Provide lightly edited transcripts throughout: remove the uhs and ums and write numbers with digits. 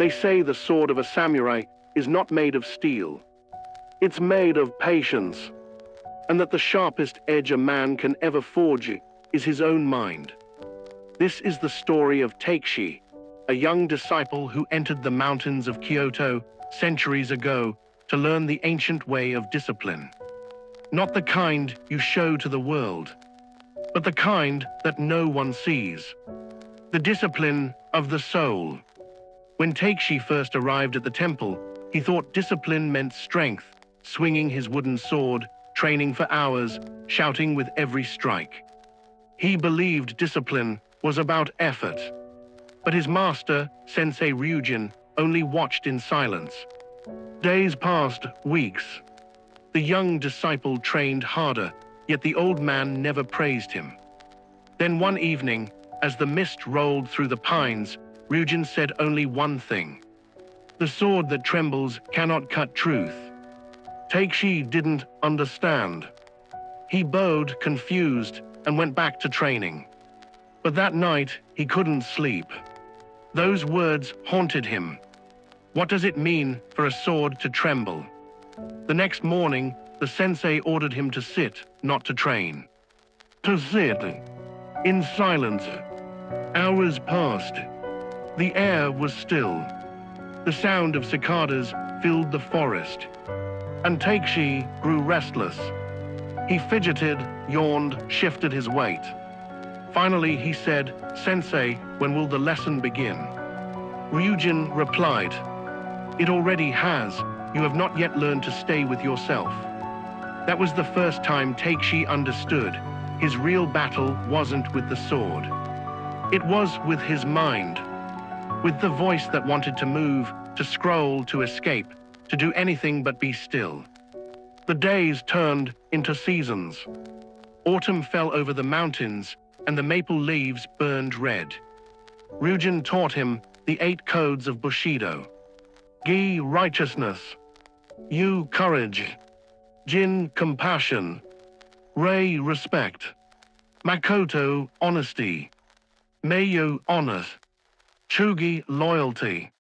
They say the sword of a samurai is not made of steel. It's made of patience, and that the sharpest edge a man can ever forge is his own mind. This is the story of Takeshi, a young disciple who entered the mountains of Kyoto centuries ago to learn the ancient way of discipline. Not the kind you show to the world, but the kind that no one sees. The discipline of the soul. When Takeshi first arrived at the temple, he thought discipline meant strength, swinging his wooden sword, training for hours, shouting with every strike. He believed discipline was about effort. But his master, Sensei Ryujin, only watched in silence. Days passed, weeks. The young disciple trained harder, yet the old man never praised him. Then one evening, as the mist rolled through the pines, Ryujin said only one thing. The sword that trembles cannot cut truth. Takeshi didn't understand. He bowed, confused, and went back to training. But that night, he couldn't sleep. Those words haunted him. What does it mean for a sword to tremble? The next morning, the sensei ordered him to sit, not to train. To sit, in silence. Hours passed. The air was still. The sound of cicadas filled the forest. And Takeshi grew restless. He fidgeted, yawned, shifted his weight. Finally, he said, "Sensei, when will the lesson begin?" Ryujin replied, "It already has. You have not yet learned to stay with yourself." That was the first time Takeshi understood. His real battle wasn't with the sword. It was with his mind, with the voice that wanted to move, to scroll, to escape, to do anything but be still. The days turned into seasons. Autumn fell over the mountains, and the maple leaves burned red. Ryujin taught him the 8 codes of Bushido. Gi, righteousness. Yu, courage. Jin, compassion. Rei, respect. Makoto, honesty. Meiyo, honor. Chugi, loyalty.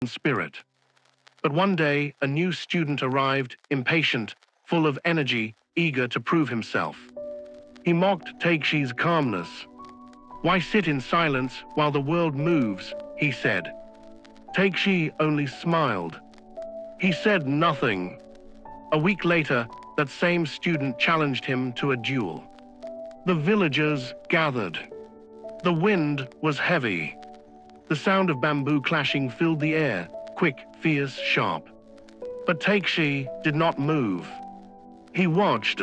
Spirit. But one day, a new student arrived, impatient, full of energy, eager to prove himself. He mocked Takeshi's calmness. "Why sit in silence while the world moves?" he said. Takeshi only smiled. He said nothing. A week later, that same student challenged him to a duel. The villagers gathered. The wind was heavy. The sound of bamboo clashing filled the air, quick, fierce, sharp. But Takeshi did not move. He watched.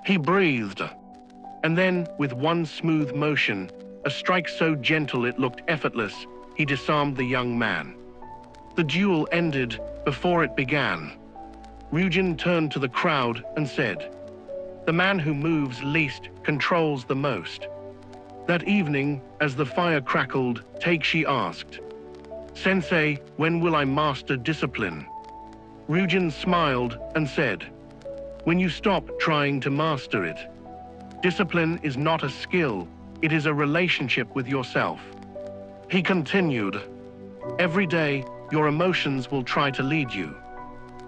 He breathed. And then, with one smooth motion, a strike so gentle it looked effortless, he disarmed the young man. The duel ended before it began. Ryujin turned to the crowd and said, "The man who moves least controls the most." That evening, as the fire crackled, Takeshi asked, "Sensei, when will I master discipline?" Ryujin smiled and said, "When you stop trying to master it. Discipline is not a skill, it is a relationship with yourself." He continued, "Every day, your emotions will try to lead you.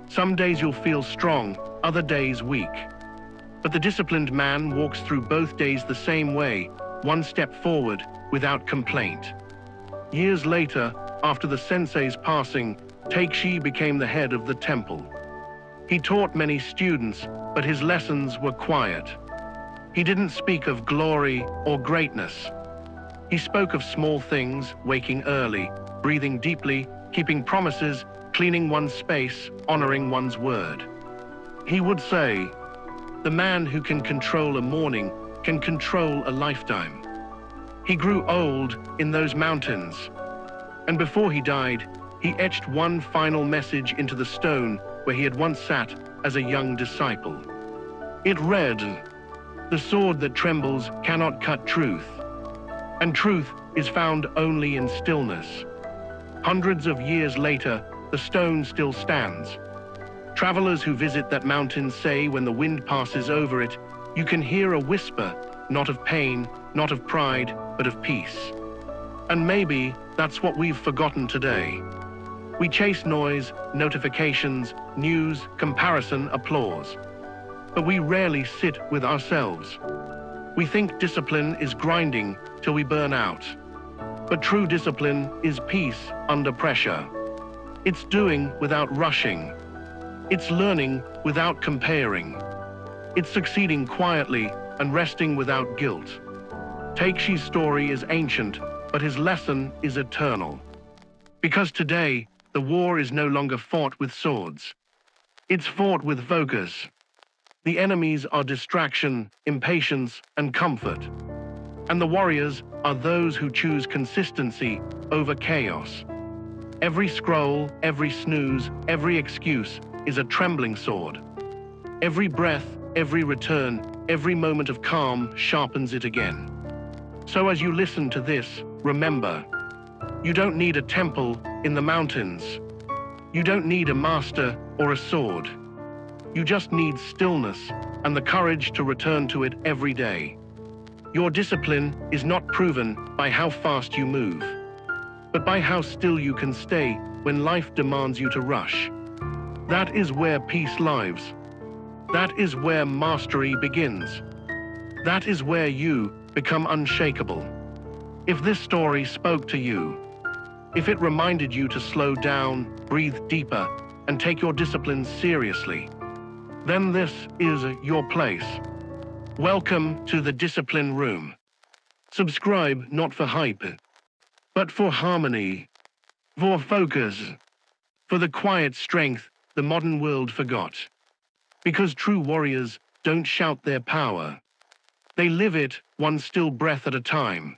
Some days you'll feel strong, other days weak. But the disciplined man walks through both days the same way, one step forward, without complaint." Years later, after the sensei's passing, Takeshi became the head of the temple. He taught many students, but his lessons were quiet. He didn't speak of glory or greatness. He spoke of small things, waking early, breathing deeply, keeping promises, cleaning one's space, honoring one's word. He would say, "The man who can control a morning can control a lifetime." He grew old in those mountains, and before he died, he etched one final message into the stone where he had once sat as a young disciple. It read, "The sword that trembles cannot cut truth, and truth is found only in stillness." Hundreds of years later, the stone still stands. Travelers who visit that mountain say when the wind passes over it, you can hear a whisper, not of pain, not of pride, but of peace. And maybe that's what we've forgotten today. We chase noise, notifications, news, comparison, applause. But we rarely sit with ourselves. We think discipline is grinding till we burn out. But true discipline is peace under pressure. It's doing without rushing. It's learning without comparing. It's succeeding quietly and resting without guilt. Takeshi's story is ancient, but his lesson is eternal. Because today, the war is no longer fought with swords. It's fought with focus. The enemies are distraction, impatience, and comfort. And the warriors are those who choose consistency over chaos. Every scroll, every snooze, every excuse is a trembling sword. Every breath, every return, every moment of calm sharpens it again. So as you listen to this, remember, you don't need a temple in the mountains. You don't need a master or a sword. You just need stillness and the courage to return to it every day. Your discipline is not proven by how fast you move, but by how still you can stay when life demands you to rush. That is where peace lives. That is where mastery begins. That is where you become unshakable. If this story spoke to you, if it reminded you to slow down, breathe deeper, and take your discipline seriously, then this is your place. Welcome to the Discipline Room. Subscribe not for hype, but for harmony, for focus, for the quiet strength the modern world forgot. Because true warriors don't shout their power. They live it one still breath at a time.